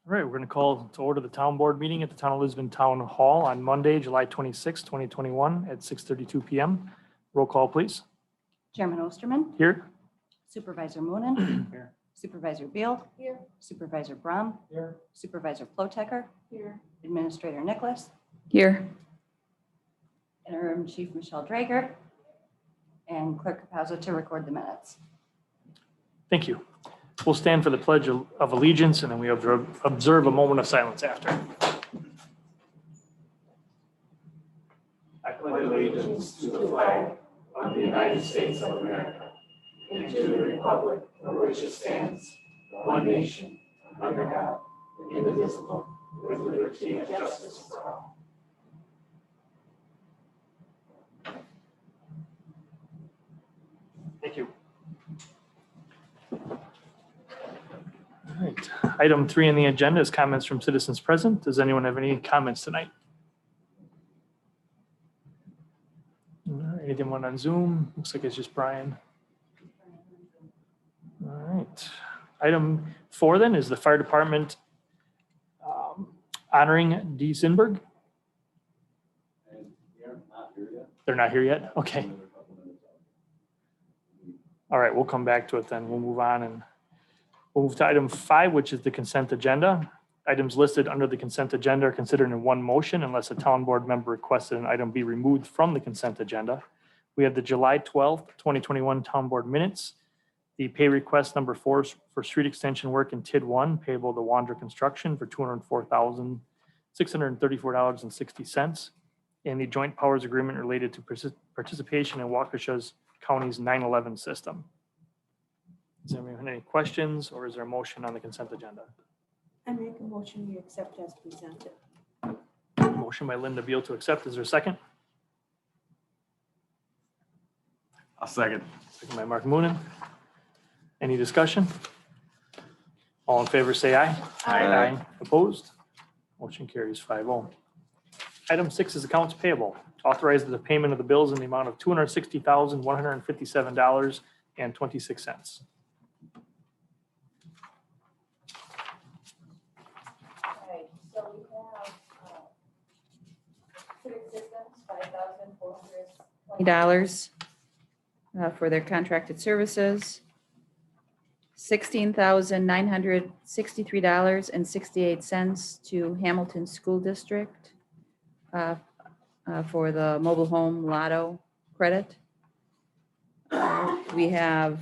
All right, we're going to call to order the town board meeting at the Town of Lisbon Town Hall on Monday, July 26, 2021 at 6:32 PM. Roll call, please. Chairman Osterman, Here. Supervisor Moonen, Here. Supervisor Beal. Here. Supervisor Braun, Here. Supervisor Plotecker. Here. Administrator Nicholas, Here. Interim Chief Michelle Drager, and Clerk Capazzo to record the minutes. Thank you. We'll stand for the Pledge of Allegiance and then we observe a moment of silence after. I pledge allegiance to the flag of the United States of America and to the republic for which it stands, one nation, under God, indivisible, with liberty and justice for all. Thank you. All right. Item 3 on the agenda is comments from citizens present. Does anyone have any comments tonight? Anyone on Zoom? Looks like it's just Brian. All right. Item 4 then is the fire department honoring Dee Sinberg. They're not here yet? Okay. All right, we'll come back to it then. We'll move on and we'll move to item 5, which is the consent agenda. Items listed under the consent agenda are considered in one motion unless a town board member requested an item be removed from the consent agenda. We have the July 12th, 2021 town board minutes, the pay request number 4 for street extension work in TID 1 payable to Wander Construction for $204,634.60, and the joint powers agreement related to participation in Waukesha County's 9/11 system. Does anyone have any questions or is there a motion on the consent agenda? I make a motion we accept as presented. Motion by Linda Beal to accept. Is there a second? I'll second. Second by Mark Moonen. Any discussion? All in favor, say aye. Aye. Opposed? Motion carries 5-0. Item 6 is accounts payable. Authorize the payment of the bills in the amount of $260,157.26. Okay, so we have Civic Systems, $5,420 for their contracted services. $16,963.68 to Hamilton School District for the mobile home lotto credit. We have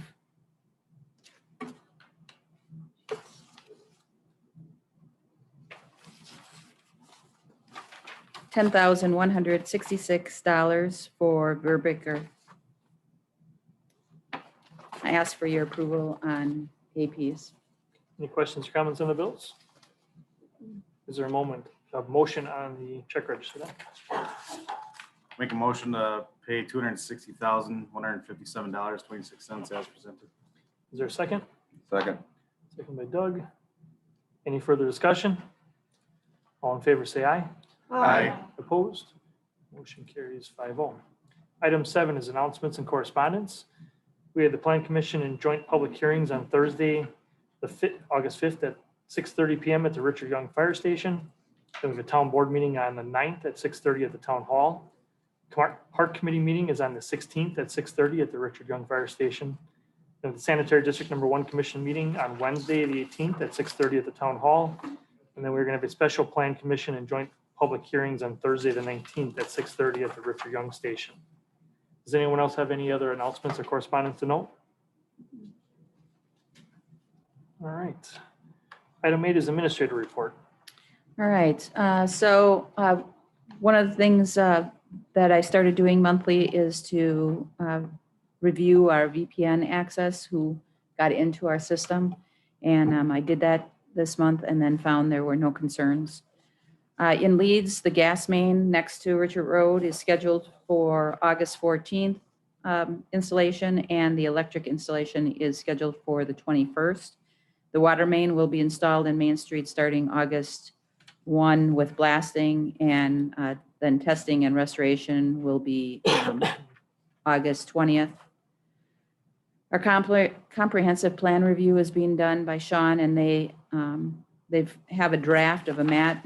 $10,166 for Verbicker. I ask for your approval on APs. Any questions or comments on the bills? Is there a motion on the check register then? Make a motion to pay $260,157.26 as presented. Is there a second? Second. Second by Doug. Any further discussion? All in favor, say aye. Aye. Opposed? Motion carries 5-0. Item 7 is announcements and correspondence. We had the Plan Commission and joint public hearings on Thursday, August 5th at 6:30 PM at the Richard Young Fire Station. Then we have a town board meeting on the 9th at 6:30 at the Town Hall. Park Committee meeting is on the 16th at 6:30 at the Richard Young Fire Station. Then the Sanitary District Number 1 Commission meeting on Wednesday, the 18th at 6:30 at the Town Hall. And then we're going to have a special Plan Commission and joint public hearings on Thursday, the 19th at 6:30 at the Richard Young Station. Does anyone else have any other announcements or correspondence to note? All right. Item 8 is administrator report. All right, so one of the things that I started doing monthly is to review our VPN access who got into our system. And I did that this month and then found there were no concerns. In Leeds, the gas main next to Richard Road is scheduled for August 14th installation, and the electric installation is scheduled for the 21st. The water main will be installed in Main Street starting August 1 with blasting, and then testing and restoration will be August 20th. Our comprehensive plan review is being done by Sean, and They have a draft of a map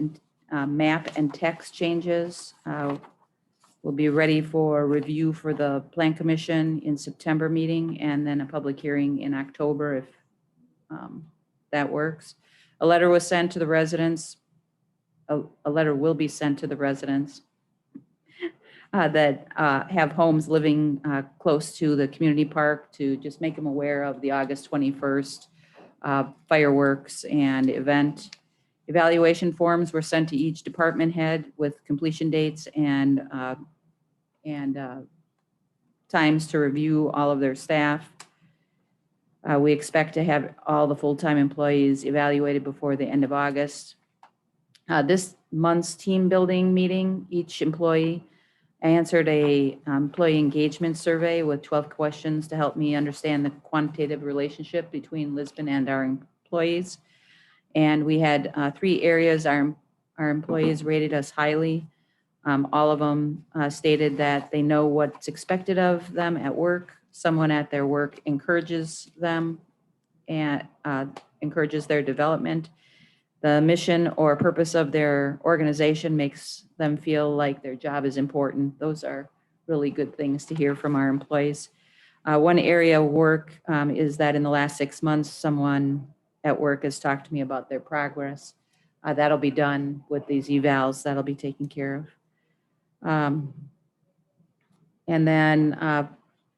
and text changes. Will be ready for review for the Plan Commission in September meeting, and then a public hearing in October if that works. A letter was sent to the residents. A letter will be sent to the residents that have homes living close to the community park to just make them aware of the August 21st fireworks and event. Evaluation forms were sent to each department head with completion dates and times to review all of their staff. We expect to have all the full-time employees evaluated before the end of August. This month's team building meeting, each employee answered a employee engagement survey with 12 questions to help me understand the quantitative relationship between Lisbon and our employees. And we had 3 areas our employees rated us highly. All of them stated that they know what's expected of them at work. Someone at their work encourages them and encourages their development. The mission or purpose of their organization makes them feel like their job is important. Those are really good things to hear from our employees. One area of work is that in the last 6 months, someone at work has talked to me about their progress. That'll be done with these evals. That'll be taken care of. And then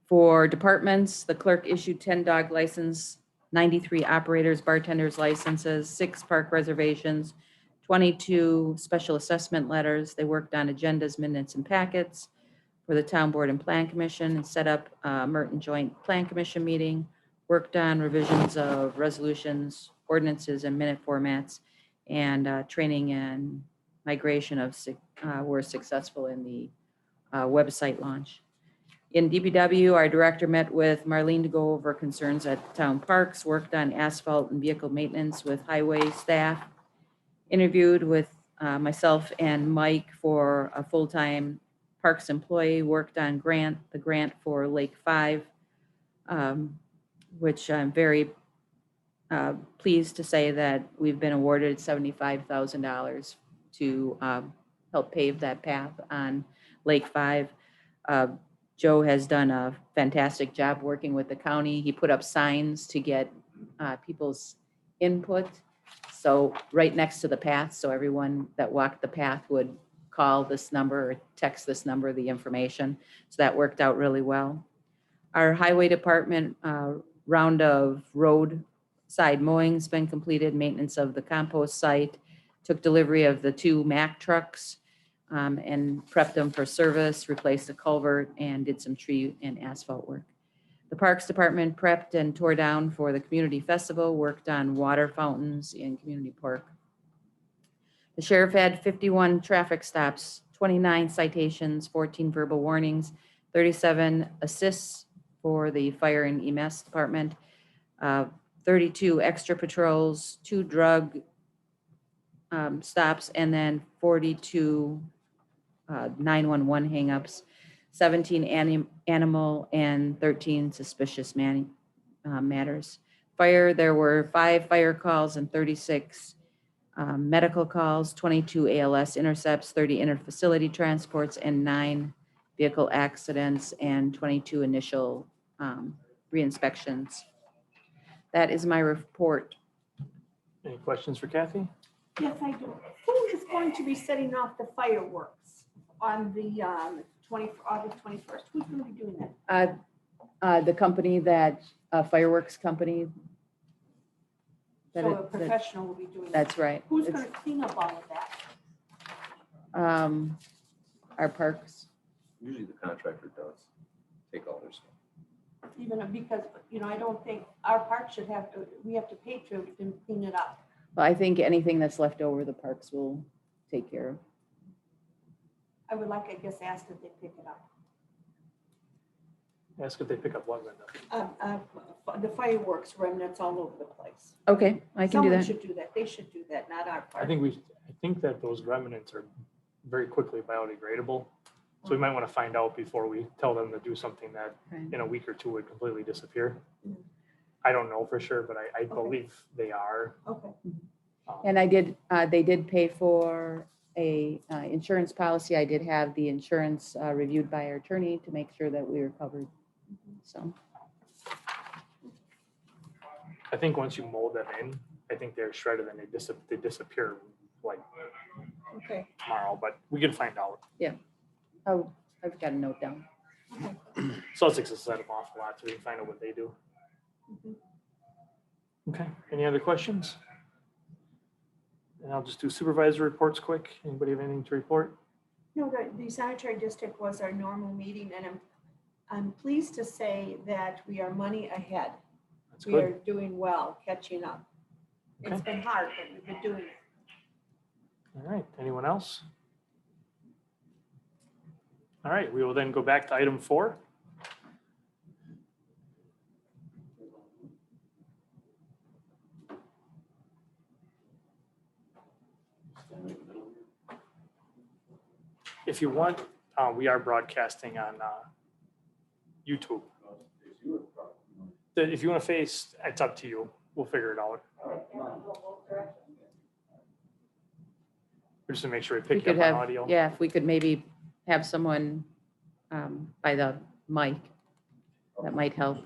for departments, the clerk issued 10 dog license, 93 operators, bartenders licenses, 6 park reservations, 22 special assessment letters. They worked on agendas, minutes, and packets for the Town Board and Plan Commission and set up a Merton Joint Plan Commission meeting, worked on revisions of resolutions, ordinances, and minute formats, and training and migration of were successful in the website launch. In DPW, our director met with Marlene to go over concerns at town parks, worked on asphalt and vehicle maintenance with highway staff, interviewed with myself and Mike for a full-time parks employee, worked on the grant for Lake 5, which I'm very pleased to say that we've been awarded $75,000 to help pave that path on Lake 5. Joe has done a fantastic job working with the county. He put up signs to get people's input. So right next to the path, so everyone that walked the path would call this number or text this number, the information. So that worked out really well. Our highway department round of roadside mowing's been completed, maintenance of the compost site, took delivery of the 2 Mack trucks, and prepped them for service, replaced a culvert, and did some tree and asphalt work. The Parks Department prepped and tore down for the community festival, worked on water fountains in Community Park. The sheriff had 51 traffic stops, 29 citations, 14 verbal warnings, 37 assists for the fire and EMS department, 32 extra patrols, 2 drug stops, and then 42 911 hangups, 17 animal, and 13 suspicious matters. Fire, there were 5 fire calls and 36 medical calls, 22 ALS intercepts, 30 interfacility transports, and 9 vehicle accidents, and 22 initial re-inspections. That is my report. Any questions for Kathy? Yes, I do. Who is going to be setting off the fireworks on the August 21st? Who's going to be doing that? The company that, fireworks company. So a professional will be doing that. That's right. Who's It's, going to clean up all of that? our parks. Usually the contractor does take all their stuff. Even because, I don't think our park should have to, we have to pay to clean it up. Well, I think anything that's left over, the parks will take care of. I would like, I guess, ask if they pick it up. Ask if they pick up what, Linda? The fireworks remnants all over the place. Okay, I can do Someone that. should do that. They should do that, not our I park. think that those remnants are very quickly biodegradable. So we might want to find out before we tell them to do something that Right. in a week or 2 would completely disappear. Mhm. I don't know for sure, but I Okay. believe they are. Okay. And they did pay for a insurance policy. I did have the insurance reviewed by our attorney to make sure that we were covered. So, I think once you mold them in, I think they're shredded and they disappear like Okay. tomorrow, but we can find out. oh, I've got a note down. Sussex has set them off a lot, so we can find out what they do. Mhm. Okay, any other questions? And I'll just do supervisor reports quick. Anybody have anything to report? No, the sanitary district was our normal meeting, and I'm pleased to say that we are money ahead. That's We are good. doing well, catching up. It's Okay. been hard, but we've been doing it. All right, anyone else? All right, we will then go back to item 4. If you want, we are broadcasting on YouTube. If you want to face, it's up to you. We'll figure it out. Just to make sure we We pick could up on have, audio. yeah, if we could maybe have someone by the mic, that might help.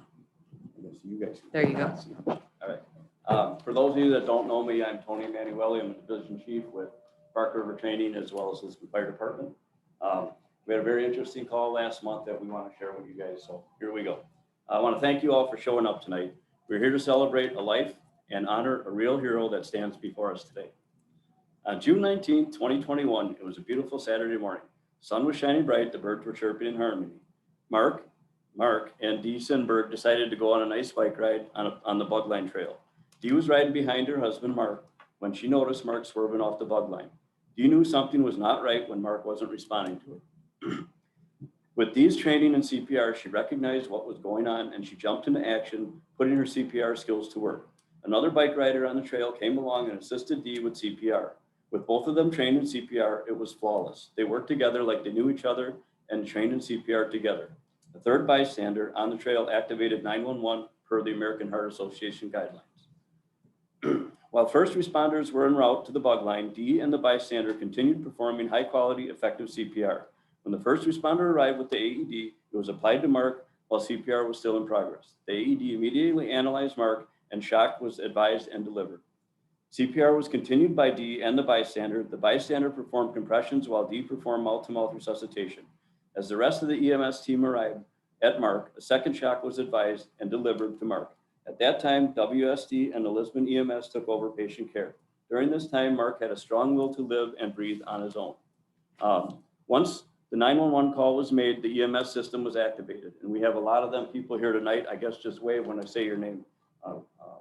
You guys. There you go. All right. For those of you that don't know me, I'm Tony Emanuele. I'm the division chief with Park River Training as well as Lisbon Fire Department. We had a very interesting call last month that we want to share with you guys. So here we go. I want to thank you all for showing up tonight. We're here to celebrate a life and honor a real hero that stands before us today. On June 19th, 2021, it was a beautiful Saturday morning. Sun was shining bright, the birds were chirping in harmony. Mark, and Dee Sinberg decided to go on a nice bike ride on the bug line trail. Dee was riding behind her husband, Mark, when she noticed Mark swerving off the bug line. Dee knew something was not right when Mark wasn't responding to her. With Dee's training in CPR, she recognized what was going on and she jumped into action, putting her CPR skills to work. Another bike rider on the trail came along and assisted Dee with CPR. With both of them trained in CPR, it was flawless. They worked together like they knew each other and trained in CPR together. The third bystander on the trail activated 911 per the American Heart Association guidelines. While first responders were en route to the bug line, Dee and the bystander continued performing high quality, effective CPR. When the first responder arrived with the AED, it was applied to Mark while CPR was still in progress. The AED immediately analyzed Mark and shock was advised and delivered. CPR was continued by Dee and the bystander. The bystander performed compressions while Dee performed mouth-to-mouth resuscitation. As the rest of the EMS team arrived at Mark, a second shock was advised and delivered to Mark. At that time, WSD and the Lisbon EMS took over patient care. During this time, Mark had a strong will to live and breathe on his own. Once the 911 call was made, the EMS system was activated. And we have a lot of them people here tonight. I guess just wave when I say your name. A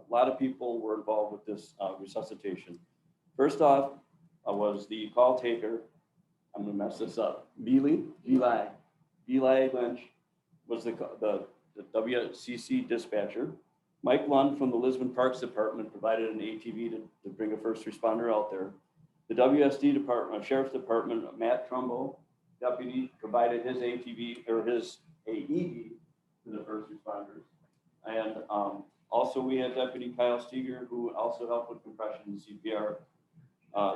lot of people were involved with this resuscitation. First off was the call taker. I'm gonna mess this up. Eli Lynch was the WCC dispatcher. Mike Lund from the Lisbon Parks Department provided an ATV to bring a first responder out there. The WSD Department, Sheriff's Department, Matt Trumbo, deputy, provided his ATV or his AED to the first responders. And also we had Deputy Kyle Steger, who also helped with compression and CPR.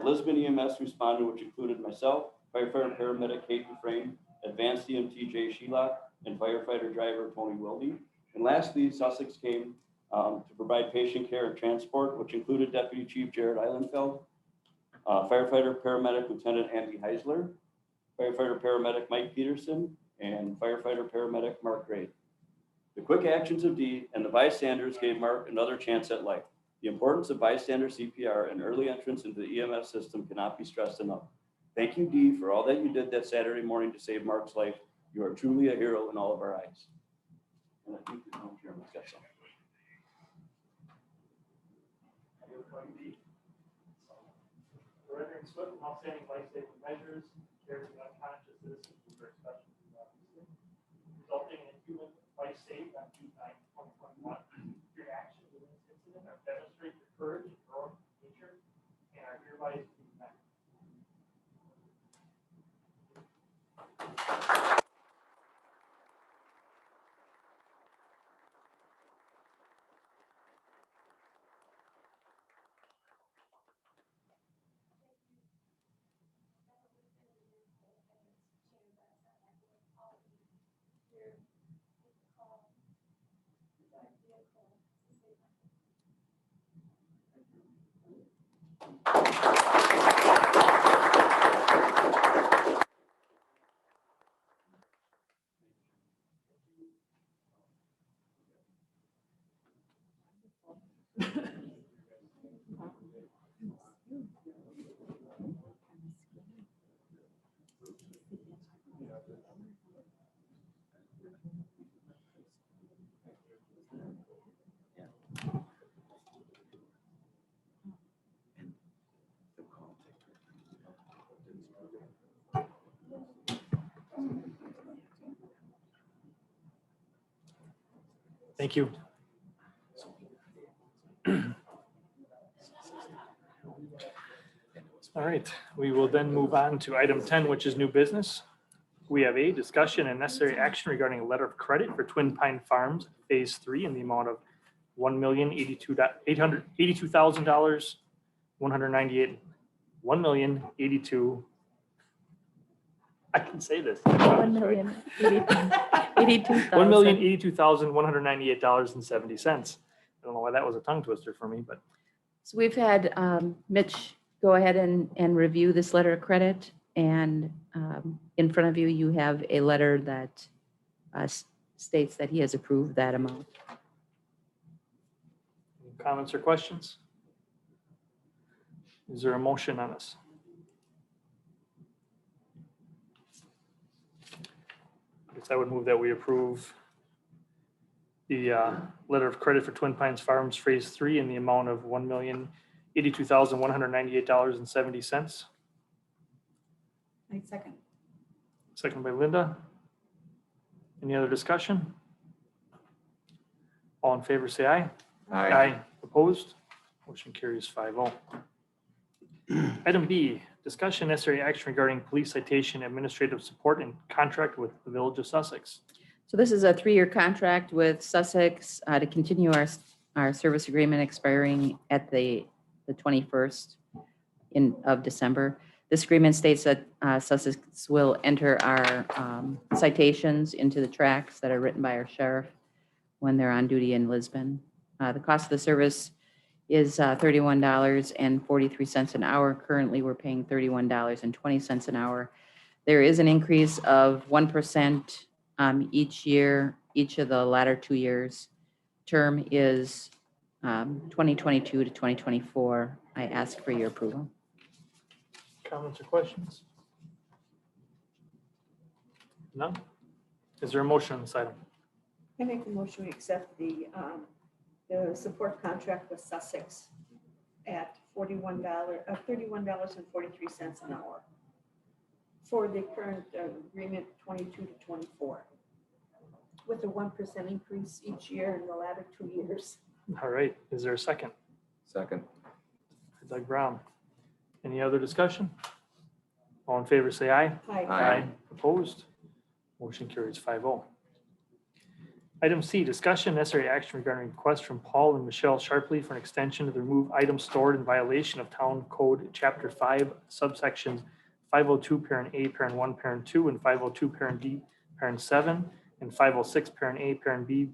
Lisbon EMS responded, which included myself, firefighter paramedic Kate Dufresne, advanced EMT Jay Shelock, and firefighter driver Tony Wilde. And lastly, Sussex came to provide patient care and transport, which included Deputy Chief Jared Eilenfeld, firefighter paramedic Lieutenant Andy Heisler, firefighter paramedic Mike Peterson, and firefighter paramedic Mark Gray. The quick actions of Dee and the bystanders gave Mark another chance at life. The importance of bystander CPR and early entrance into the EMS system cannot be stressed enough. Thank you, Dee, for all that you did that Saturday morning to save Mark's life. You are truly a hero in all of our eyes. And I think the town chairman's got something. Rendering swift and outstanding life-saving measures, care to unconscious citizens who are especially resulting in a human life saved on June 9, 2021. Your actions in this incident are demonstrate your courage and heroic nature and are hereby commended. Thank you. All right, we will then move on to item 10, which is new business. We have a discussion and necessary action regarding a letter of credit for Twin Pine Farms Phase 3 in the amount of $1,882,000, 198, 1,082. I can say this. $1,082,198.70. I don't know why that was a tongue twister for me, but So we've had Mitch go ahead and review this letter of credit. And in front of you, you have a letter that states that he has approved that amount. any comments or questions? Is there a motion on this? I guess I would move that we approve the letter of credit for Twin Pines Farms Phase 3 in the amount of $1,082,198.70. I second. Second by Linda. Any other discussion? All in favor, say aye. Opposed? Motion carries 5-0. Item B, discussion necessary action regarding police citation administrative support and contract with the Village of Sussex. So this is a 3-year contract with Sussex to continue our service agreement expiring at the 21st of December. This agreement states that Sussex will enter our citations into the tracks that are written by our sheriff when they're on duty in Lisbon. The cost of the service is $31.43 an hour. Currently, we're paying $31.20 an hour. There is an increase of 1% each year, each of the latter 2 years. Term is 2022 to 2024. I ask for your approval. Comments or questions? None? Is there a motion on this item? I make the motion to accept the support contract with Sussex at $31.43 an hour for the current agreement 22 to 24, with a 1% increase each year in the latter 2 years. All right, is there a second? Second. Doug Brown. Any other discussion? All in favor, say aye. Aye. Opposed? Motion carries 5-0. Item C, discussion necessary action regarding request from Paul and Michelle Sharpley for an extension to remove items stored in violation of Town Code Chapter 5, subsections 502, parent A, parent 1, parent 2, and 502, parent D, parent 7, and 506, parent A, parent B,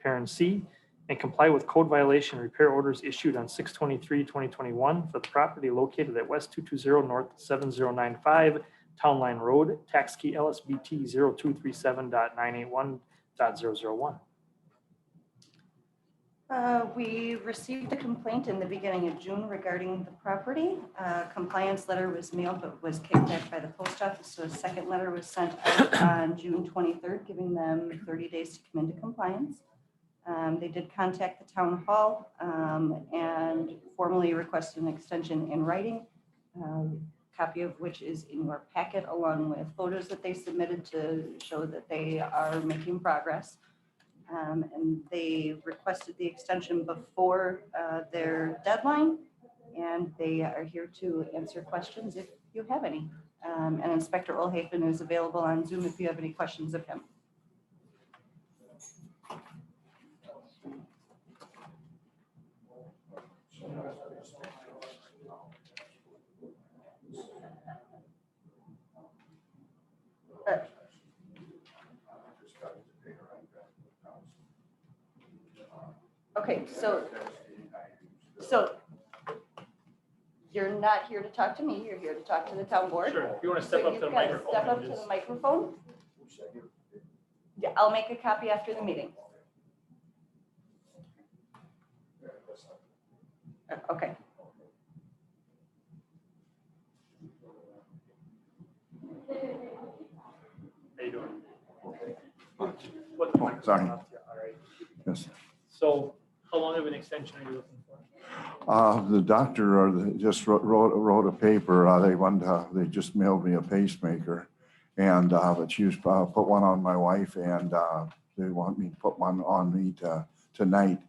parent C, and comply with code violation repair orders issued on 6/23/2021 for the property located at West 220 North 7095 Town Line Road, tax key LSBT 0237.981.001. We received a complaint in the beginning of June regarding the property. Compliance letter was mailed but was kicked back by the post office. So a second letter was sent out on June 23rd, giving them 30 days to come into compliance. They did contact the town hall and formally requested an extension in writing, copy of which is in your packet, along with photos that they submitted to show that they are making progress. And they requested the extension before their deadline, and they are here to answer questions if you have any. And Inspector Olhafen is available on Zoom if you have any questions of him. Okay, so you're not here to talk to me, you're here to talk to the town board. Sure, if you want to So step up to you've the got to microphone. Step up and to just- the microphone. Yeah, I'll make a copy after the meeting. Okay. put the Oh, microphone sorry. up to you. All right. Yes. So how long of an extension are you looking for? The doctor just wrote a paper. They just mailed me a pacemaker. And, but she was, put one on my wife and, they want me to put one on me tonight.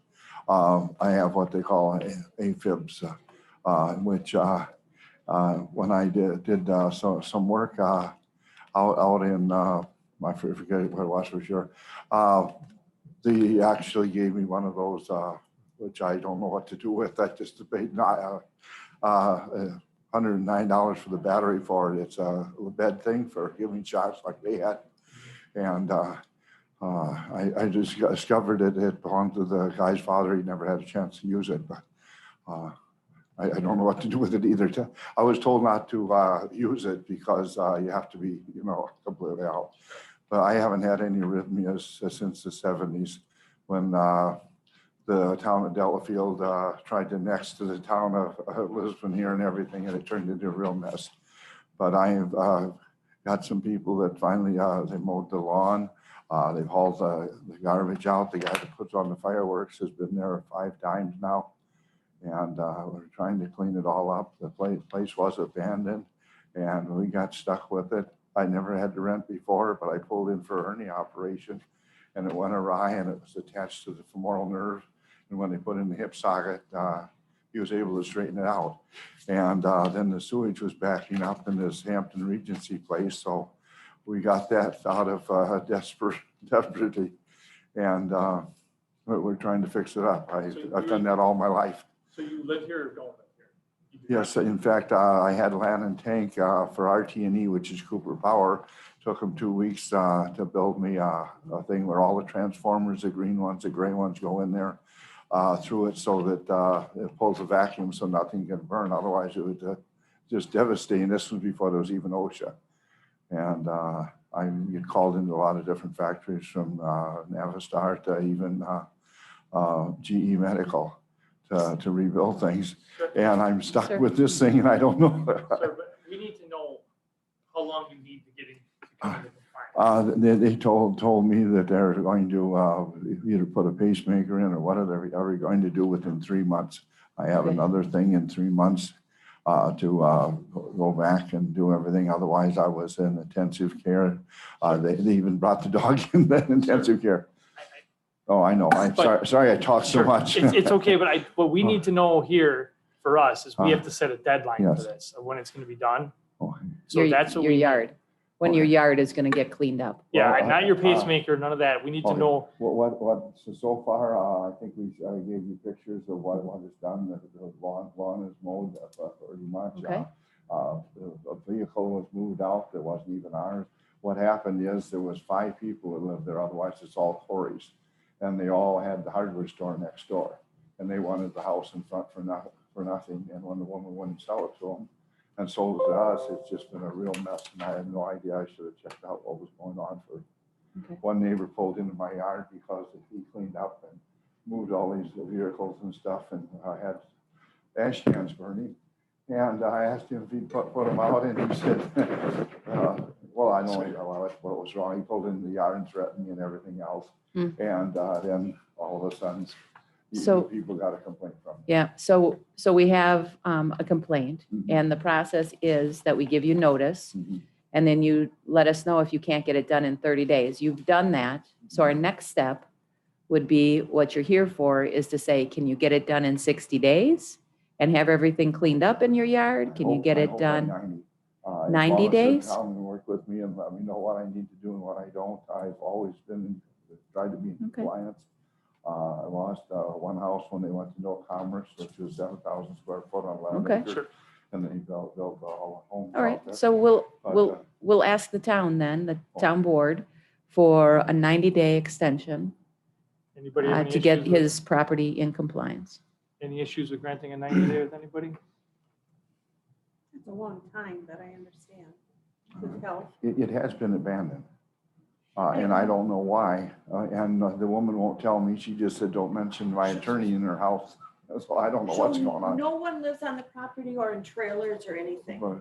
I have what they call AFibs, which, when I did some work, out in, I forget what it was for sure. They actually gave me one of those, which I don't know what to do with. I just paid $109 for the battery for it. It's a bed thing for giving shots like they had. And I just discovered it belonged to the guy's father. He never had a chance to use it, but I don't know what to do with it either. I was told not to use it because you have to be, completely out. But I haven't had any arrhythmias since the 70s when the town of Delafield tried to annex to the town of Lisbon here and everything, and it turned into a real mess. But I've got some people that finally, they mowed the lawn, they've hauled the garbage out. The guy that puts on the fireworks has been there 5 times now. And we're trying to clean it all up. The place was abandoned and we got stuck with it. I never had to rent before, but I pulled in for a hernia operation and it went awry and it was attached to the femoral nerve. And when they put in the hip socket, he was able to straighten it out. And then the sewage was backing up in this Hampton Regency place. So we got that out of desperately. And we're trying to fix it up. I've done that all my life. So you live here or don't live here? You do Yes, in fact, I had land and tank for RT&E, which is Cooper Power. Took them 2 weeks to build me a thing where all the transformers, the green ones, the gray ones go in there through it so that it pulls a vacuum so nothing can burn. Otherwise, it would just devastate. And this was before there was even OSHA. And I get called into a lot of different factories from Navistar to even GE Medical to rebuild things. And I'm stuck Sure. with this thing and I don't know. Sir, but we need to know how long you need to get into compliance. They told me that they're going to either put a pacemaker in or what are they going to do within 3 months. I have Okay. another thing in 3 months to go back and do everything. Otherwise, I was in intensive care. They even brought the dog in the intensive care. Oh, I know. I'm But- sorry I talked so Sure. much. It's okay, but what we need to know here for us is we have to set a deadline for Yes. this of when it's going to be done. Oh, So that's what Your we, yard, when your yard is gonna get cleaned up. yeah, Well, not your pacemaker, none of that. We need to okay. know, So far, I think I gave you pictures of what is done. The lawn is mowed pretty much. Okay. The vehicle was moved out. That wasn't even ours. What happened is there was 5 people that lived there. Otherwise, it's all Corey's. And they all had the hardware store next door. And they wanted the house in front for nothing. And when the woman wouldn't sell it to them and sold it to us, it's just been a real mess. And I had no idea. I should have checked out what was going on for. Okay. One neighbor pulled into my yard because he cleaned up and moved all these vehicles and stuff and had ash cans burning. And I asked him if he'd put them out and he said, well, I know what was wrong. He pulled into the yard and threatened me and everything else. Hmm. And then all of a sudden, So- people got a complaint from me. Yeah, so we have a complaint Mhm. and the process is that we give you notice Mhm. and then you let us know if you can't get it done in 30 days. You've done that. So our next step would be, what you're here for is to say, can you get it done in 60 days and have everything cleaned up in your yard? Can you get I it hope by done? 90. As 90 long as they days? come and work with me and let me know what I need to do and what I don't. I've always tried to be in Okay. compliance. I lost one house when they went to no commerce, which was 7,000 square foot on 11 Okay. acres. Sure. And they built all the homes. All right, out there. so But, we'll ask the town then, the town board, for a 90-day extension anybody have any to get issues with- his property in compliance. any issues with granting a 90-day with anybody? It's a long time, but I understand. With health. It has been abandoned. And I don't know why. And the woman won't tell me. She just said, don't mention my attorney in her house. So I don't know what's So going on. No one lives on the property or in trailers or anything. But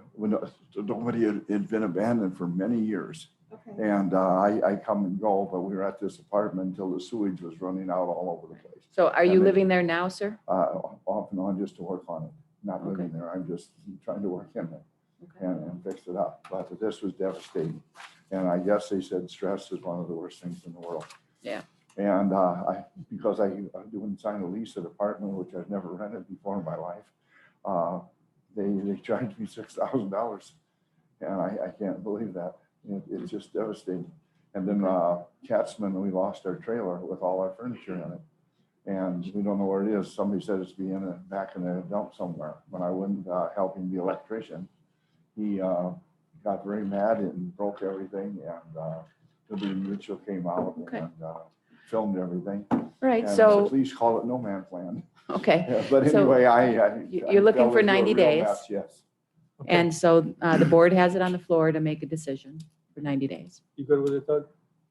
nobody had been abandoned for many years. Okay. Okay. And I come and go, but we were at this apartment until the sewage was running out all over the place. So are you And they- living there now, sir? Off and on just to work on it, not living Okay. there. I'm just trying to work in it Okay. and fix it up. But this was devastating. And I guess they said stress is one of the worst things in the world. Yeah. And because I didn't sign a lease at an apartment, which I've never rented before in my life, they charged me $6,000. And I can't believe that. It's just devastating. And then Katzman, we lost our trailer with all our furniture in it. And we don't know where it is. Somebody said it's back in a dump somewhere. When I went helping the electrician, he got very mad and broke everything. And W. Mitchell came out Okay. and filmed everything. Right, And so, please call it no man's land. okay. Yeah, but So anyway, you're looking fell for into a 90 real days? mess, yes. Okay. And so the board has it on the floor to make a decision for 90 days. You good with it, Doug?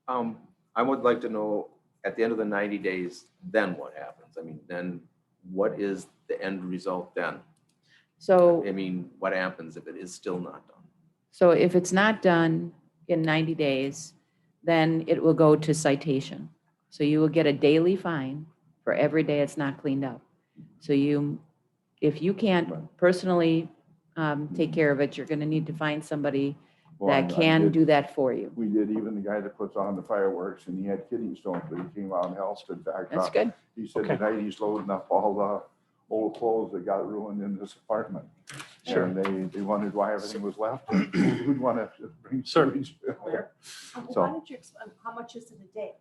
I would like to know, at the end of the 90 days, then what happens? I mean, then what is the end result then? So, I mean, what happens if it is still not done? so if it's not done in 90 days, then it will go to citation. So you will get a daily fine for every day it's not cleaned up. So if you can't personally take care of it, you're going to need to find somebody Well, I that can did- do that for you. We did, even the guy that puts on the fireworks, and he had kidney stones, but he came out and helped. In fact, That's good. he said Okay. tonight he's loading up all the old clothes that got ruined in this apartment. Sure. And they wondered why everything was left. Who'd want to bring Sure. sewage there? Why don't you explain, how much is it a day?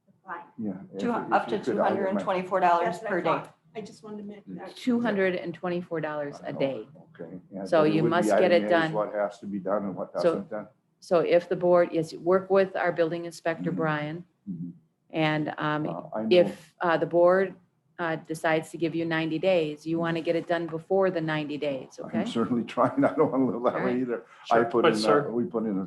The fine. Yeah. Up to $224 per day. I just wanted to make that. $224 a day. Okay. Yeah, So but it you would be must get it itemized done. What has to be done and what So- doesn't done. So if the board, yes, work with our building inspector, Brian. Mhm. And I know. if the board decides to give you 90 days, you want to get it done before the 90 days, okay? I'm certainly trying. I don't want to live that All way right. either. Sure. Put But in, sir, we put in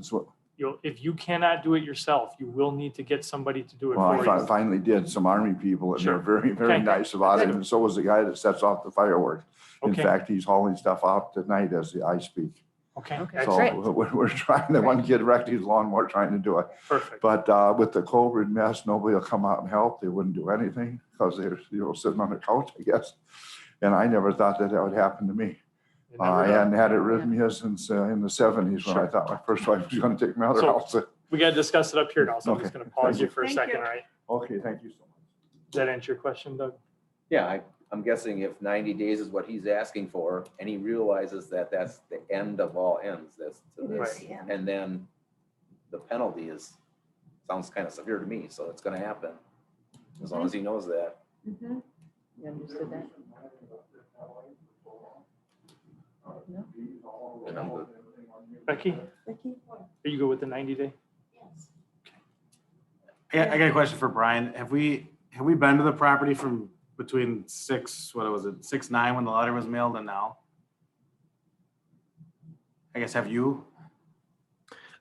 if you cannot do it yourself, you will need to get somebody to do it well, for I you. finally did, some army people, and they're Sure. very, very Okay. nice about it. Good. And so was the guy that sets off the fireworks. In Okay. fact, he's hauling stuff out tonight as I speak. Okay, Okay. So Great. we're trying, the one kid wrecked his lawnmower trying to do it. perfect. But with the COVID mess, nobody will come out and help. They wouldn't do anything because they're, sitting on the couch, I guess. And I never thought that would happen to me. It never I does. hadn't had arrhythmia since in the 70s when I Sure. thought my first wife was going to take my other So- house. We got to discuss it up here now, so I'm just Okay. going to pause Thank you you. for a Thank second, you. all right? Okay, thank you so much. Does that answer your question, Doug? Yeah, I'm guessing if 90 days is what he's asking for, and he realizes that that's the end of all ends, that's, It Right. is, yeah. and then the penalty sounds kind of severe to me, so it's gonna happen. As long as he knows that. Mhm. You understood that? And I'm good. Becky, Vicki? are you good with the 90 day? Yeah, I got a question for Brian. Have we been to the property from between 6/9 when the letter was mailed and now? I guess, have you?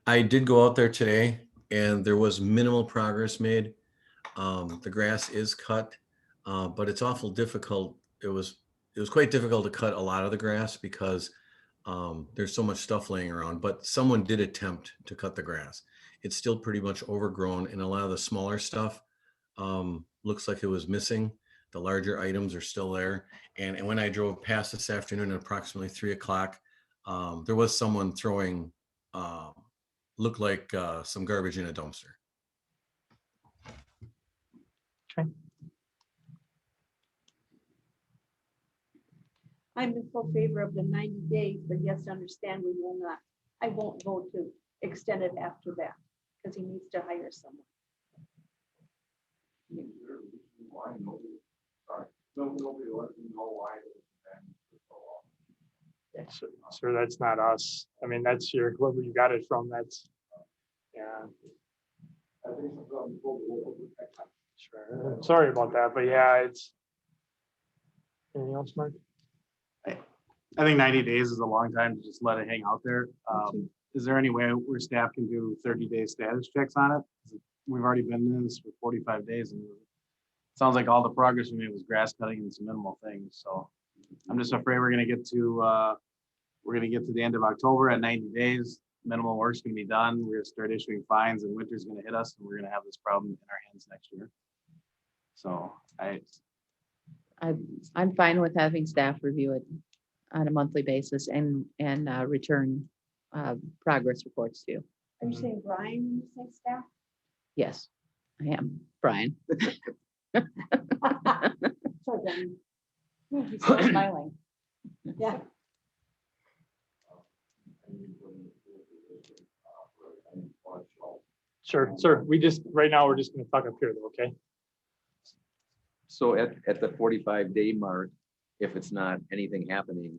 I did go out there today and there was minimal progress made. The grass is cut, but it's awful difficult. It was quite difficult to cut a lot of the grass because there's so much stuff laying around, but someone did attempt to cut the grass. It's still pretty much overgrown and a lot of the smaller stuff looks like it was missing. The larger items are still there. And when I drove past this afternoon at approximately 3 o'clock, there was someone throwing, looked like some garbage in a dumpster. I'm in full favor of the 90 days, but yes, understand we will not, I won't vote to extend it after that because he needs to hire someone. Nobody let me know why. Sir, that's not us. I mean, that's whoever you got it from, that's, yeah, sure. Sorry about that, but yeah, it's. Anything else, Mark? I think 90 days is a long time to just let it hang out there. Is there any way where staff can do 30-day status checks on it? We've already been in this for 45 days and it sounds like all the progress we made was grass cutting and some minimal things. So I'm just afraid we're gonna get to the end of October at 90 days. minimal work's gonna be done. We're gonna start issuing fines and winter's gonna hit us and we're gonna have this problem in our hands next year. So I'm fine with having staff review it on a monthly basis and return progress reports to you. Are you saying Brian, when you say staff? Yes, I am, Brian. So then, He's still smiling. yeah. Sure, sir. We just, right now, we're just gonna talk up here though, okay? So at the 45-day mark, if it's not anything happening,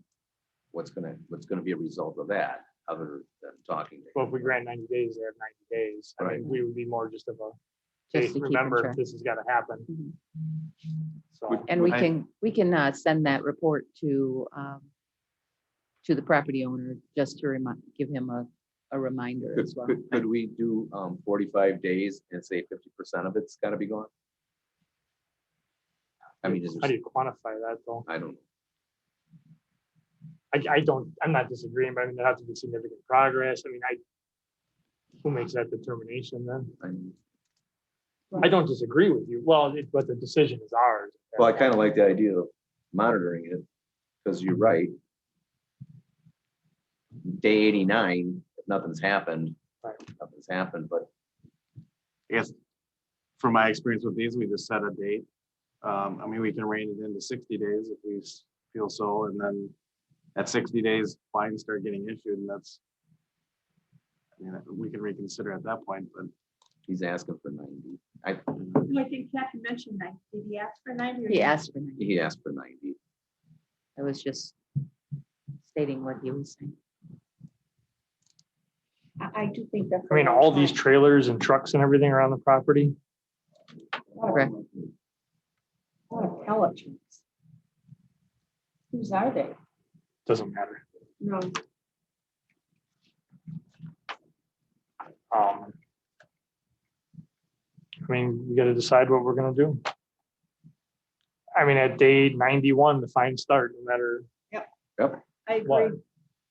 what's gonna be a result of that, other than talking to Well, him? if we grant 90 days, they have 90 days. I mean, Right. we would be more just of a, hey, Just to keep in remember, track. this has gotta happen. Mhm. So, And we I- can send that report to the property owner, just to give him a reminder as well. Could we do 45 days and say 50% of it's gotta be gone? I mean, how do you quantify that though? I don't know. I'm not disagreeing, but I mean, there has to be significant progress. I mean, who makes that determination then? I mean, I don't disagree with you. Well, but the decision is ours. well, I kind of like the idea of monitoring it, because you're right. Day 89, if nothing's happened, Right. nothing's happened, but I guess from my experience with these, we just set a date. I mean, we can rein it into 60 days if we feel so, and then at 60 days, fines start getting issued, and that's, I mean, we can reconsider at that point, but he's asking for 90. I think Kathy mentioned 90. Did he ask for 90? or He not? asked for 90. He asked for 90. I was just stating what he was saying. I do think that's. I mean, all these trailers and trucks and everything around the property. Correct. Pellet trucks. Whose are they? Doesn't matter. No. I mean, we gotta decide what we're gonna do. I mean, at day 91, the fines start, no matter I what. agree.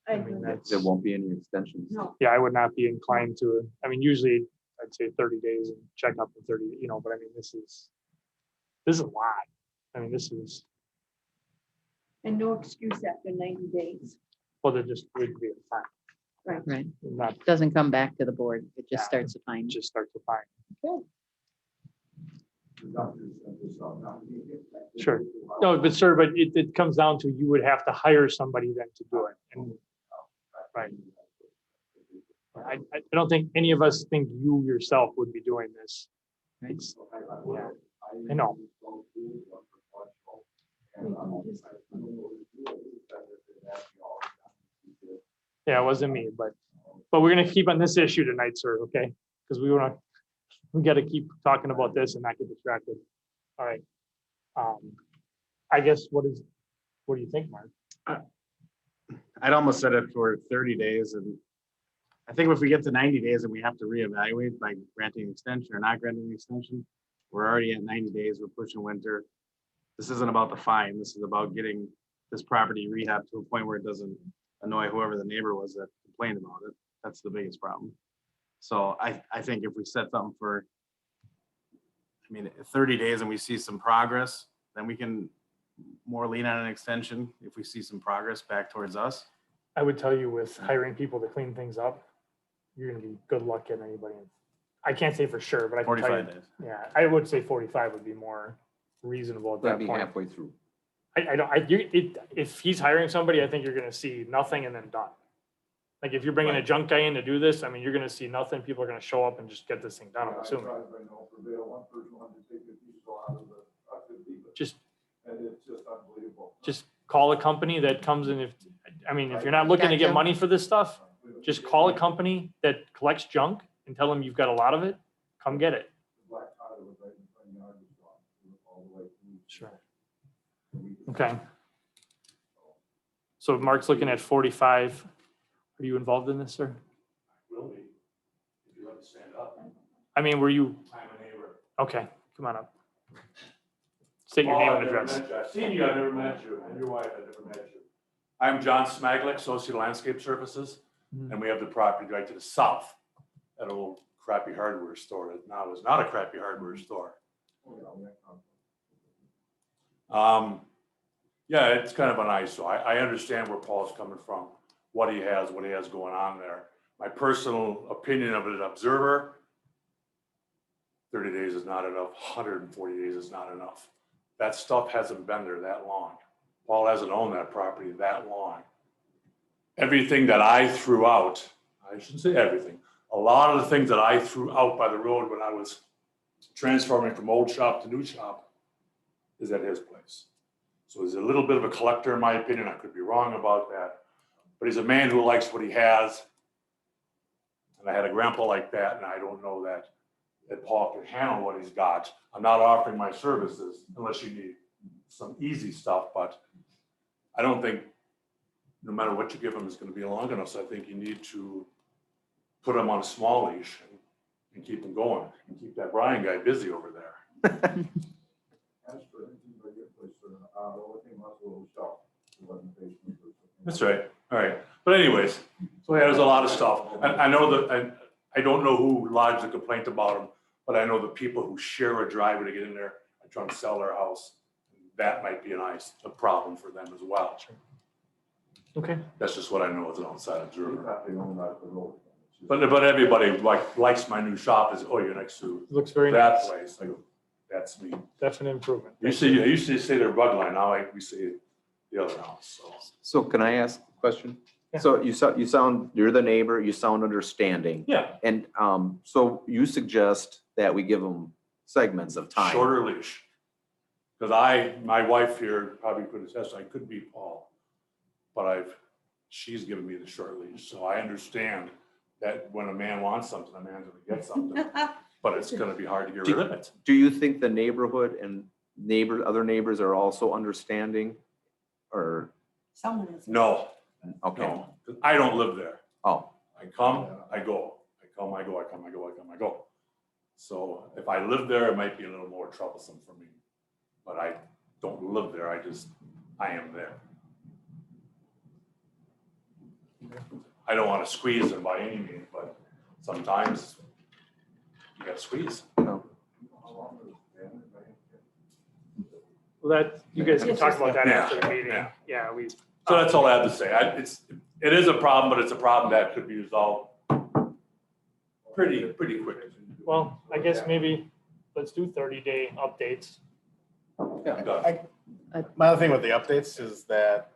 I I agree. mean, that's, There won't be any extensions. No. yeah, I would not be inclined to, I mean, usually I'd say 30 days and check up in 30, but I mean, this is a lot. I mean, this is, And no excuse after 90 days. well, there just would be a fine, Right. not Doesn't come back to the board. It just Yeah. starts a fine. just start to fine. Sure. No, but sir, but it comes down to you would have to hire somebody then to do it. And right. I don't think any of us think you yourself would be doing this. Right. It's, yeah, I know. Yeah, it wasn't me, but we're gonna keep on this issue tonight, sir, okay? Because we gotta keep talking about this and not get distracted. All right. I guess what do you think, Mark? I'd almost set it for 30 days, and I think if we get to 90 days and we have to reevaluate by granting an extension or not granting an extension, we're already at 90 days, we're pushing winter. This isn't about the fine, this is about getting this property rehabbed to a point where it doesn't annoy whoever the neighbor was that complained about it. That's the biggest problem. So I think if we set something for, 30 days and we see some progress, then we can more lean on an extension if we see some progress back towards us. I would tell you with hiring people to clean things up, you're gonna be good luck getting anybody. I can't say for sure, but I can tell 45 you, days. yeah, I would say 45 would be more reasonable at That'd that be point. halfway through. If he's hiring somebody, I think you're gonna see nothing and then done. Like if you're bringing a Right. junk guy in to do this, I mean, you're gonna see nothing. People are gonna show up and just get this thing done, I'm assuming. Just call a company that comes in. If you're not looking to get Gotcha. money for this stuff, just call a company that collects junk and tell them you've got a lot of it, come get it. Sure. Okay. So Mark's looking at 45. Are you involved in this, sir? Will be, if you let me stand up. I mean, were you, I'm a neighbor. okay, come on up. State your name and address. I've seen you, I've never met you, and your wife, I've never met you. I'm John Smaglek, Associate Landscape Services. And we have the property right to the south, that old crappy hardware store that now is not a crappy hardware store. Yeah, it's kind of an eyesore. I understand where Paul's coming from, what he has going on there. My personal opinion of an observer, 30 days is not enough, 140 days is not enough. That stuff hasn't been there that long. Paul hasn't owned that property that long. Everything that I threw out, I shouldn't say everything, a lot of the things that I threw out by the road when I was transforming from old shop to new shop is at his place. So he's a little bit of a collector, in my opinion. I could be wrong about that. But he's a man who likes what he has. And I had a grandpa like that, and I don't know that Paul can handle what he's got. I'm not offering my services unless you need some easy stuff, but I don't think no matter what you give him is going to be long enough. So I think you need to put him on a small leash and keep him going and keep that Brian guy busy over there. That's right. All right. But anyways, so yeah, there's a lot of stuff. I know that I don't know who lodged a complaint about him, but I know the people who share a driveway to get in there and trying to sell their house. That might be a problem for them as well. Okay. That's just what I know as an outside observer. But everybody likes my new shop is, oh, you're next to Looks very that nice. place. I go, that's me. Definite improvement. I used to say their bug line. Now we say the other house. So can I ask a question? Yeah. So you're the neighbor, you sound understanding. Yeah, And so you suggest that we give them segments of time. shorter leash. Because my wife here probably could attest, I could be Paul, but she's given me the short leash. So I understand that when a man wants something, a man's gonna get something, but it's gonna be hard to get rid of it. Do you think the neighborhood and other neighbors are also understanding? Or, Someone is. No, okay, no, 'cause I don't live there. oh, I come, I go, I come, I go, I come, I go, I come, I go. So if I lived there, it might be a little more troublesome for me. But I don't live there, I am there. I don't want to squeeze them by any means, but sometimes you gotta squeeze. no. Well, you guys can talk about that Yeah, after the meeting. yeah. Yeah, So that's all I have to say. It is a problem, but it's a problem that could be resolved pretty quick. well, I guess maybe let's do 30-day updates. My other thing with the updates is that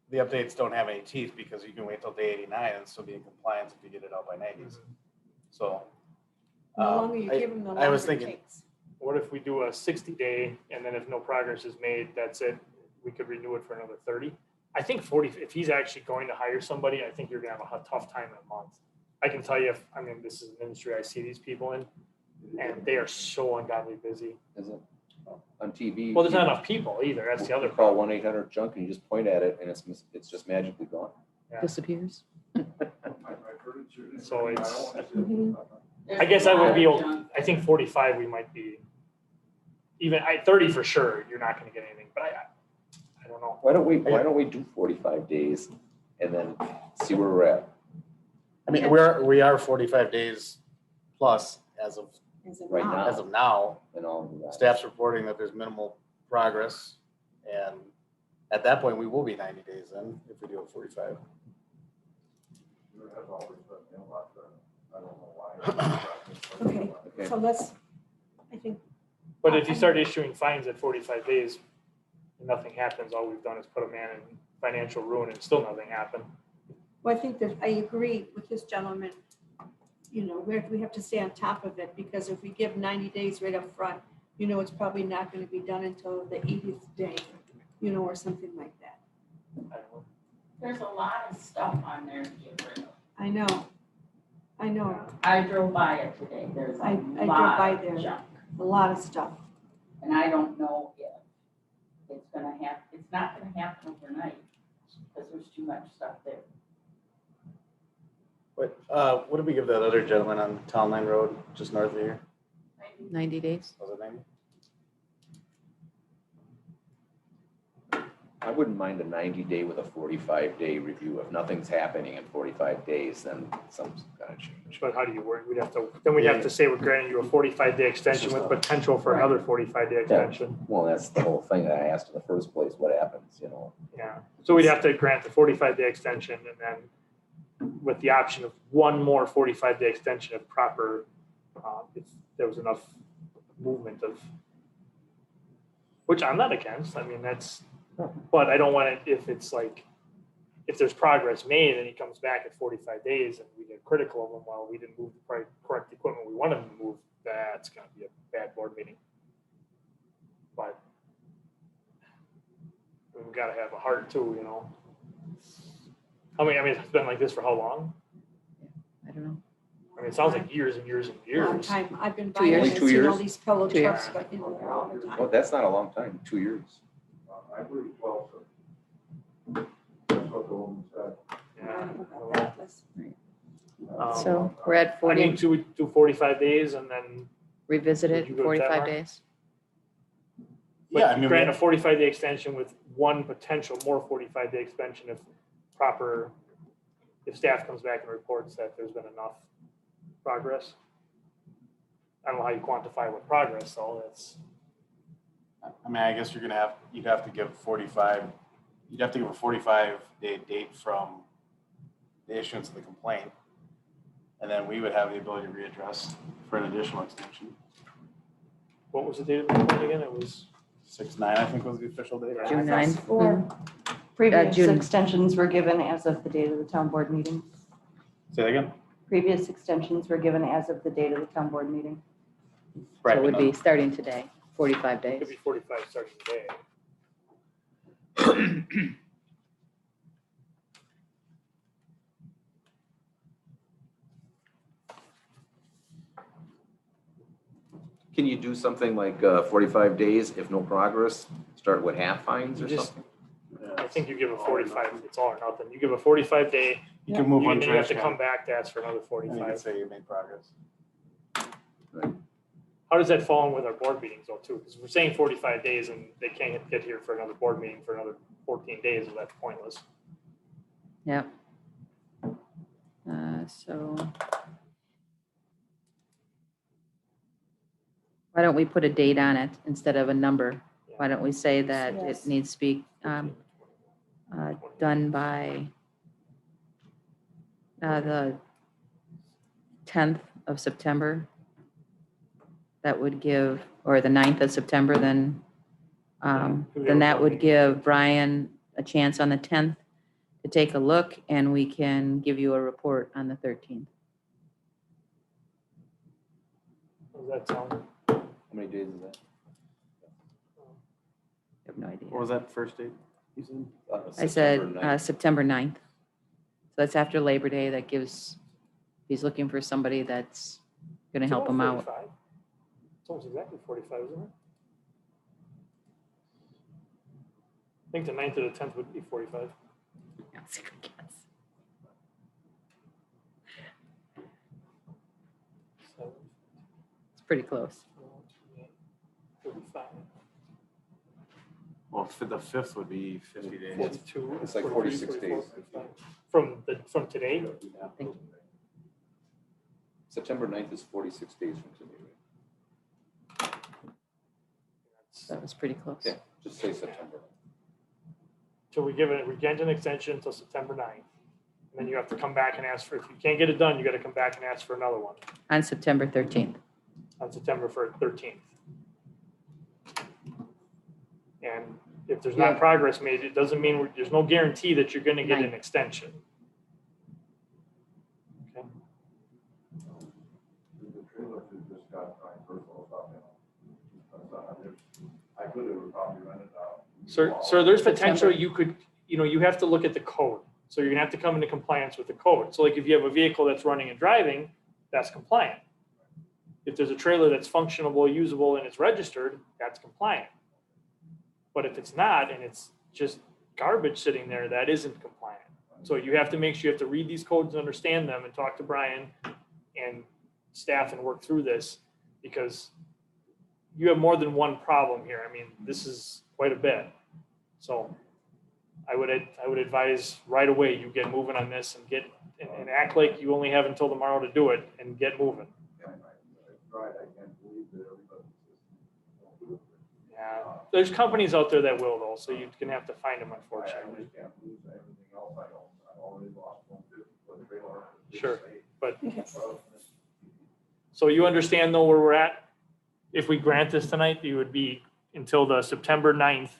the updates don't have any teeth because you can wait till day 89 and still be in compliance if you get it out by 90s. So. The longer you give them, the I was longer it thinking, takes. What if we do a 60-day and then if no progress is made, that's it? We could renew it for another 30. I think 40, if he's actually going to hire somebody, I think you're gonna have a tough time in a month. I can tell you, this is an industry I see these people in, and they are so ungodly busy. Is it on TV? Well, there's not enough people either. That's the other You call problem. 1-800-JUNK and you just point at it and it's just magically gone. Disappears. So it's, Mhm. I guess I would be, I think 45, we might be, even 30 for sure, you're not gonna get anything, but I don't know. Why don't we do 45 days and then see where we're at? I mean, we are 45 days plus as of Is it Right not? now. as of now. And all of that? Staff's reporting that there's minimal progress. And at that point, we will be 90 days in if we do a 45. Okay, Okay. so I think, But if you start issuing fines at 45 days and nothing happens, all we've done is put a man in financial ruin and still nothing happened. well, I think that I agree with this gentleman. We have to stay on top of it because if we give 90 days right up front, it's probably not going to be done until the 80th day, or something like that. I don't know. There's a lot of stuff on there to get rid of. I know. I drove by it today. There's a I drove lot by of there. junk. A lot of stuff. And I don't know if it's not gonna happen overnight because there's too much stuff there. But what did we give that other gentleman on Town Line Road, just north of here? 90 days. Was it 90? I wouldn't mind a 90-day with a 45-day review. If nothing's happening in 45 days, then something's gotta change. But how do you word, we'd have to say we're granting you a 45-day extension with potential for another 45-day extension. Well, that's the whole thing that I asked in the first place, what happens, you know? Yeah, so we'd have to grant the 45-day extension and then with the option of one more 45-day extension if proper, if there was enough movement of, which I'm not against, I mean, that's, but I don't want it if it's like, if there's progress made and he comes back at 45 days and we get critical of him while we didn't move the correct equipment we want him to move, that's gonna be a bad board meeting. But we've gotta have a heart too, you know? I mean, it's been like this for how long? I don't know. I mean, it sounds like years and years and Long years. time. I've been 2 buying years. and 2 seeing all years? these pillow 2 years. trucks, but in there all the Well, time. that's not a long time, 2 years. I believe 12, sir. That's what the woman said. Yeah. So we're at I 40, think do 45 days and then revisit Would it, you go with that, 45 Mark? days. Yeah, I but mean, grant a 45-day extension with one potential more 45-day extension if proper, if staff comes back and reports that there's been enough progress. I don't know how you quantify what progress, though, that's, I mean, I guess you'd have to give a 45-day date from the issuance of the complaint. And then we would have the ability to readdress for an additional extension. what was the date of the complaint again? It was, 6/9, I think was the official date. right? June 9. Or previous June. extensions were given as of the date of the town board meeting. Say that again? Previous extensions were given as of the date of the town board meeting. So Right, it would but be starting today, 45 it days. could be 45 starting today. Can you do something like 45 days if no progress? Start with half fines or You just- something? I think you give a 45, it's all or nothing. You give a 45-day, you can move you one then you have trash to come can. back to ask for another And you can 45. say you made progress. How does that fall in with our board meetings though, too? Because we're saying 45 days and they can't get here for another board meeting for another 14 days, so that's pointless. Yep. So why don't we put a date on it instead of a number? Why don't we say that it Yes. needs to be done by the 10th of September? That would give, or the 9th of September, then that would give Brian a chance on the 10th to take a look, and we can give you a report on the 13th. Does that sound? How many days is that? I have no idea. What was that first date you said? I said September 9th. So that's after Labor Day. That gives, he's looking for somebody that's going to help him out. 45. It's almost exactly 45, isn't it? I think the 9th or the 10th would be 45. That's a good guess. So, It's pretty close. 35, Well, the 5th would be 50 days. 42. It's like 43, 46 44, days. 45. From today? Yeah. September 9th is 46 days from today. right? That was pretty close. Yeah, just say September. So we grant an extension until September 9th. And then you have to come back and ask for, if you can't get it done, you got to come back and ask for another one On September 13th. on September 13th. And if there's not progress made, it doesn't mean, there's no guarantee that you're going to get an extension. Okay. The trailer just got my personal stuff in. I could have probably rented out. Sir, there's potential you could, you have to look at the code. So you're gonna have to come into compliance with the code. So like if you have a vehicle that's running and driving, that's compliant. If there's a trailer that's functionable, usable, and it's registered, that's compliant. But if it's not, and it's just garbage sitting there, that isn't compliant. So you have to make sure you have to read these codes and understand them and talk to Brian and staff and work through this, because you have more than one problem here. I mean, this is quite a bit. So I would advise right away, you get moving on this and and act like you only have until tomorrow to do it and get moving. Yeah, there's companies out there that will though, so you're gonna have to find them unfortunately. Sure, but, so you understand though where we're at? If we grant this tonight, you would be until the September 9th,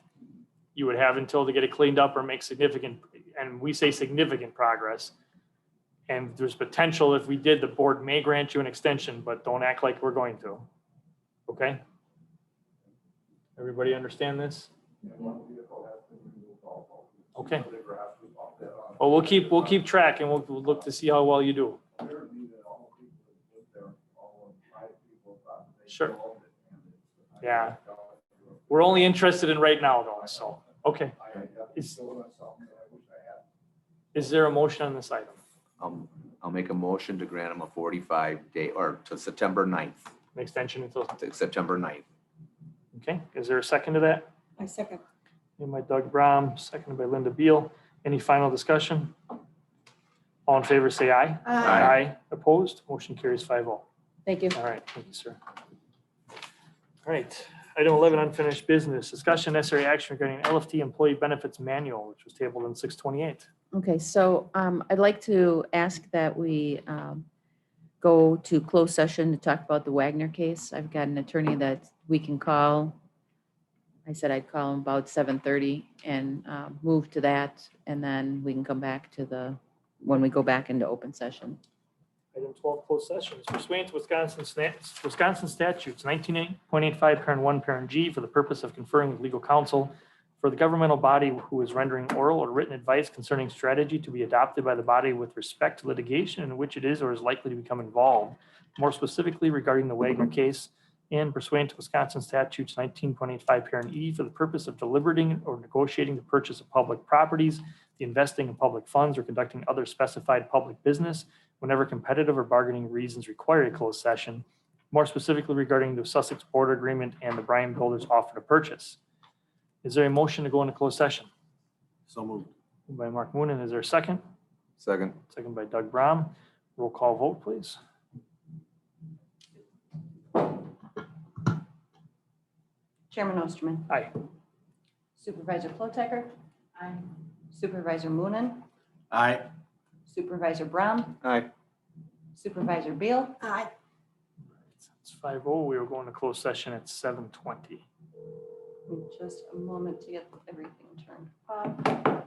you would have until to get it cleaned up or make significant, and we say significant progress. And there's potential if we did, the board may grant you an extension, but don't act like we're going to. Okay? Everybody understand this? Okay. Well, we'll keep track and we'll look to see how well you do. Sure. Yeah. We're only interested in right now though, so, okay. Is there a motion on this item? I'll make a motion to grant him a 45-day or to September 9th, An extension until, to September 9th. okay. Is there a second to that? I second. Made by Doug Brown, seconded by Linda Beal. Any final discussion? All in favor, say aye. Aye. Opposed? Motion carries 5-0. Thank you. All right, thank you, sir. All right, item 11, unfinished business. Discussion necessary action regarding LFT employee benefits manual, which was tabled in 628. Okay, so I'd like to ask that we go to closed session to talk about the Wagner case. I've got an attorney that we can call. I said I'd call him about 7:30 and move to that, and then we can come back to when we go back into open session. Item 12, closed sessions. Pursuant to Wisconsin statutes 19.85, parent 1, parent G, for the purpose of conferring with legal counsel for the governmental body who is rendering oral or written advice concerning strategy to be adopted by the body with respect to litigation in which it is or is likely to become involved, more specifically regarding the Wagner case, and pursuant to Wisconsin statutes 19.85, parent E, for the purpose of deliberating or negotiating the purchase of public properties, the investing in public funds, or conducting other specified public business whenever competitive or bargaining reasons require a closed session, more specifically regarding the Sussex border agreement and the Bryan Builders offer to purchase. Is there a motion to go into closed session? So moved. Moved by Mark Moonen. Is there a second? Second. Second by Doug Brown. Roll call vote, please. Chairman Osterman. Aye. Supervisor Klotecker. Aye. Supervisor Moonen. Aye. Supervisor Brown. Aye. Supervisor Beal. Aye. It's 5:00. We were going to closed session at 7:20. Just a moment to get everything turned off.